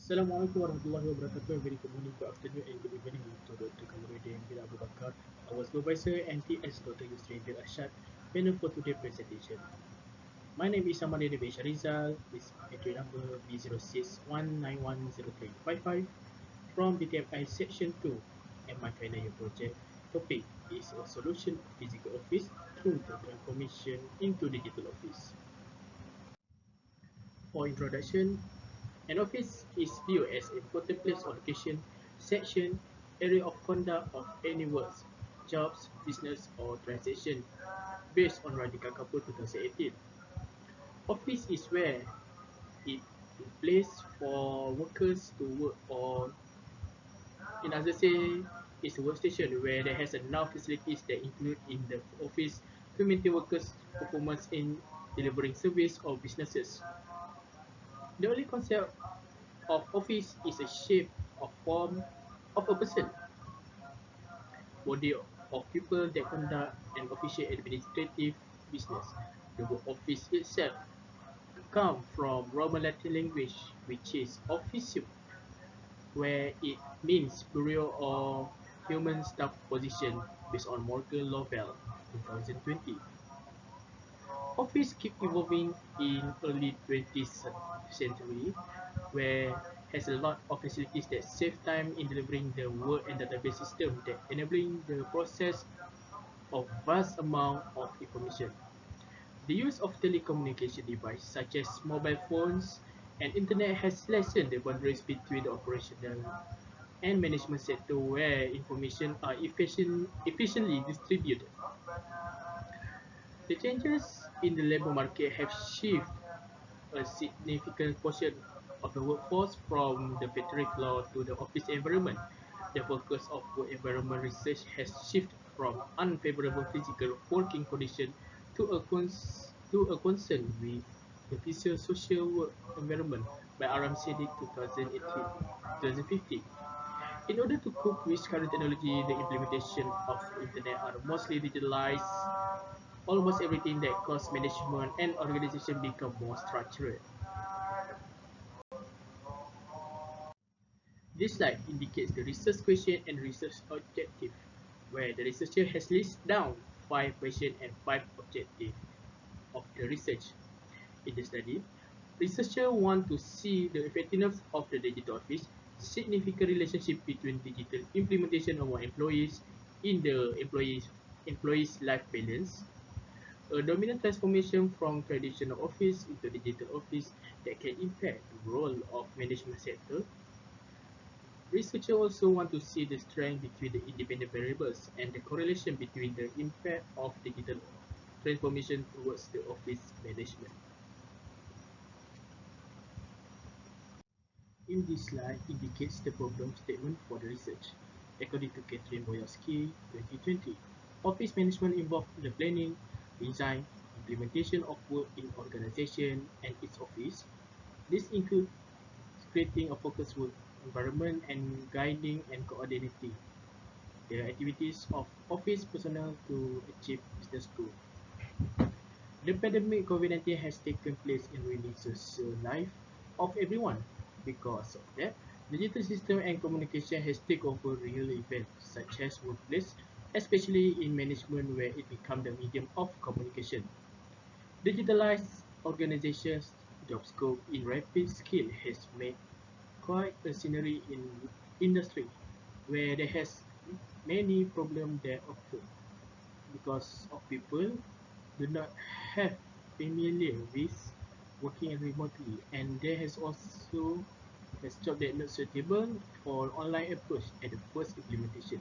Assalamualaikum warahmatullahi wabarakatuh. Very good morning, good afternoon, and good evening to Dr. Kamaluddin bin Abu Bakar, our supervisor, and TS Dr. Yusri bin Ashad, panel for today's presentation. My name is Ammar Danial Sharizal, with entry number B061910355 from BTMI Section 2, and my final year project topic is a solution of physical office through the transformation into digital office. For introduction, an office is viewed as an important place or location, section, area of conduct of any works, jobs, business, or transaction based on Radhika Kapoor 2018. Office is where it is place for workers to work on. In other say, it's a workstation where there has enough facilities that include in the office to maintain workers' performance in delivering service or businesses. The only concept of office is a shape or form of a person, body of people that conduct an official administrative business. The word office itself comes from Roman Latin language, which is officium, where it means bureau or human staff position based on Morgan Lovell 2020. Office keep evolving in early 20th century, where has a lot of facilities that save time in delivering the work and database system that enabling the process of vast amount of information. The use of telecommunication devices such as mobile phones and internet has lessened the boundaries between the operational and management sector where information are efficiently distributed. The changes in the labor market have shifted a significant portion of the workforce from the factory floor to the office environment. The focus of work environment research has shifted from unfavorable physical working conditions to a concern with the physical social work environment by RMCD 2015. In order to cope with current technology, the implementation of internet are mostly digitalized. Almost everything that cost management and organization become more structured. This slide indicates the research question and research objective, where the researcher has listed down 5 questions and 5 objectives of the research. In the study, researchers want to see the effectiveness of the digital office, significant relationship between digital implementation of our employees in the employees life balance, a dominant transformation from traditional office into digital office that can impact the role of management sector. Researchers also want to see the strength between the independent variables and the correlation between the impact of digital transformation towards the office management. In this slide indicates the problem statement for the research. According to Catherine Boyarski, 2020, office management involves the planning, design, implementation of work in organization and its office. This includes creating a focused work environment and guiding and coordinating the activities of office personnel to achieve business goals. The pandemic COVID-19 has taken place in really social life of everyone. Because of that, digital system and communication has taken over real events such as workplace, especially in management where it become the medium of communication. Digitalized organizations job scope in rapid scale has made quite a scenery in industry where there has many problems that occur because of people do not have familiar with working remotely, and there has also has job that not suitable for online approach at the first implementation.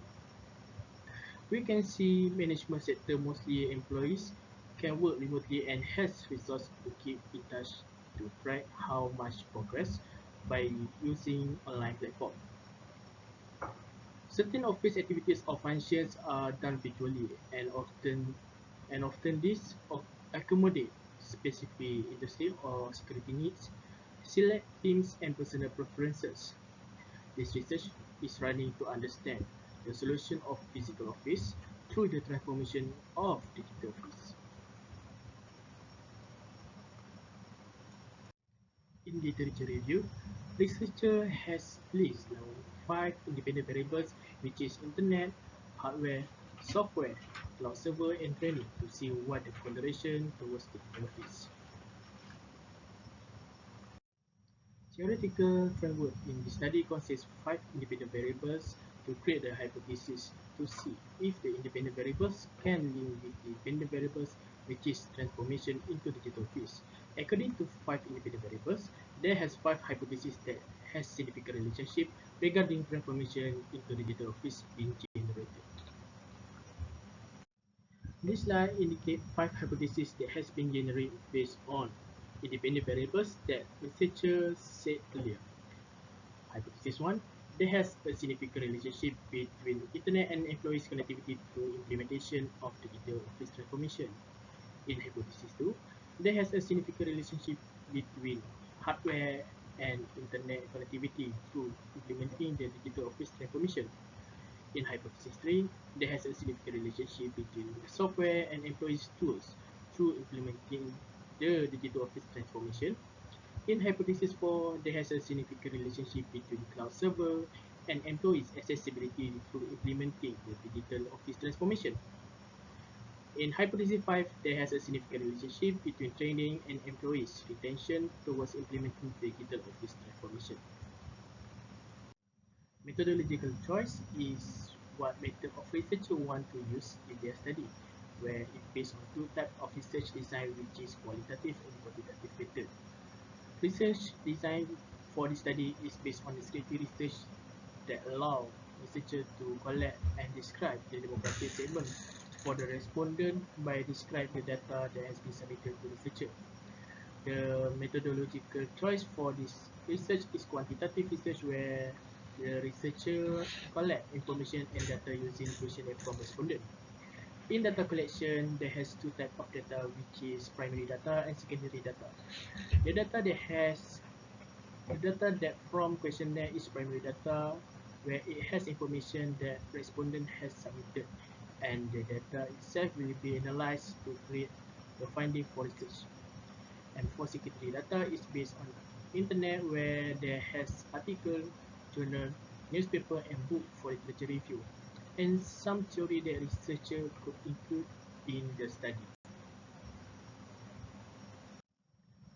We can see management sector mostly employees can work remotely and has resource to keep in touch to track how much progress by using online platform. Certain office activities or functions are done virtually and often this accommodate specific industry or security needs, select teams and personal preferences. This research is running to understand the solution of physical office through the transformation of digital office. In literature review, Researcher has listed now 5 independent variables, which is internet, hardware, software, cloud server, and training to see what the correlation towards the detail is. Theoretical framework in the study consists 5 independent variables to create a hypothesis to see if the independent variables can link with the dependent variables, which is transformation into digital fields. According to 5 independent variables, there has 5 hypotheses that has significant relationship regarding transformation into digital fields being generated. This slide indicates 5 hypotheses that has been generated based on independent variables that researchers said earlier. Hypothesis 1. There has a significant relationship between Internet and employees' connectivity through implementation of digital office transformation. In Hypothesis 2, there has a significant relationship between hardware and Internet connectivity through implementing the digital office transformation. In Hypothesis 3, there has a significant relationship between the software and employees' tools through implementing the digital office transformation. In Hypothesis 4, there has a significant relationship between cloud server and employees' accessibility through implementing the digital office transformation. In Hypothesis 5, there has a significant relationship between training and employees' retention towards implementing the digital office transformation. Methodological choice is what method of researcher want to use in their study, where it based on 2 types of research design, which is qualitative and quantitative method. Research design for the study is based on descriptive research that allow researchers to collect and describe the demographic segment for the respondent by describe the data that has been submitted to the researcher. The methodological choice for this research is quantitative research, where the researcher collect information and data using questionnaire from respondent. In data collection, there has 2 types of data, which is primary data and secondary data. The data that from questionnaire is primary data, where it has information that respondent has submitted, and the data itself will be analyzed to create the finding for research. And for secondary data is based on internet, where there has article, journal, newspaper, and book for literature review, and some theory that researcher could include in the study.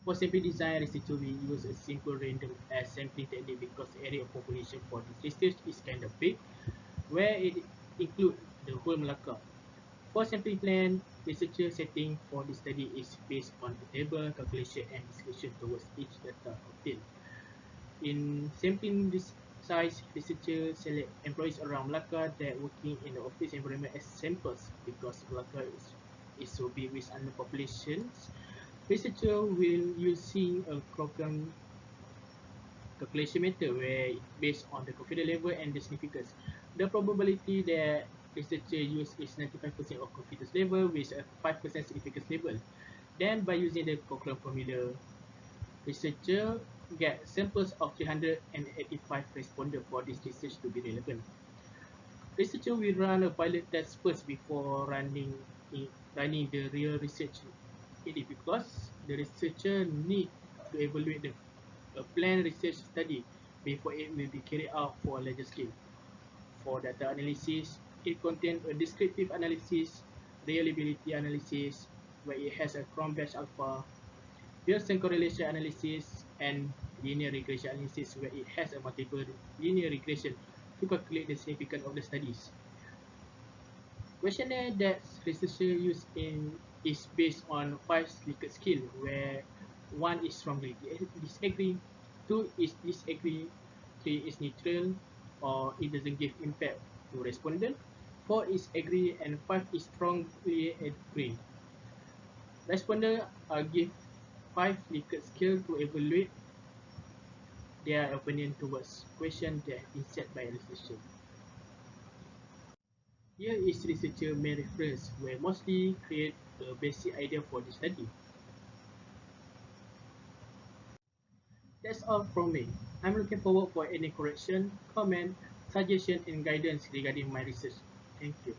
For sampling design, researcher will use a simple random sampling technique because the area of population for this research is kind of big, where it includes the whole Melaka. For sampling plan, researcher setting for the study is based on the table, calculation, and discussion towards each data obtained. In sampling this size, researcher select employees around Melaka that working in the office environment as samples because Melaka is so big with unknown populations. Researcher will using a program calculation method where based on the confidence level and the significance. The probability that researcher use is 95% of confidence level with a 5% significance level. Then by using the Cochrane formula, researcher get samples of 385 respondents for this research to be relevant. Researcher will run a pilot test first before running the real research. It is because the researcher need to evaluate a planned research study before it will be carried out for a larger scale. For data analysis, it contains a descriptive analysis, reliability analysis, where it has a Cron-Batch alpha, Pearson correlation analysis, and linear regression analysis, where it has a multiple linear regression to calculate the significance of the studies. Questionnaire that researcher use is based on 5 Likert scale, where 1 is strongly disagree, 2 is disagree, 3 is neutral or it doesn't give impact to respondent, 4 is agree, and 5 is strongly agree. Respondents are give 5 Likert scale to evaluate their opinion towards question that is set by researcher. Here is researcher main reference, where mostly create a basic idea for the study. That's all from me. I'm looking forward for any correction, comment, suggestion, and guidance regarding my research. Thank you.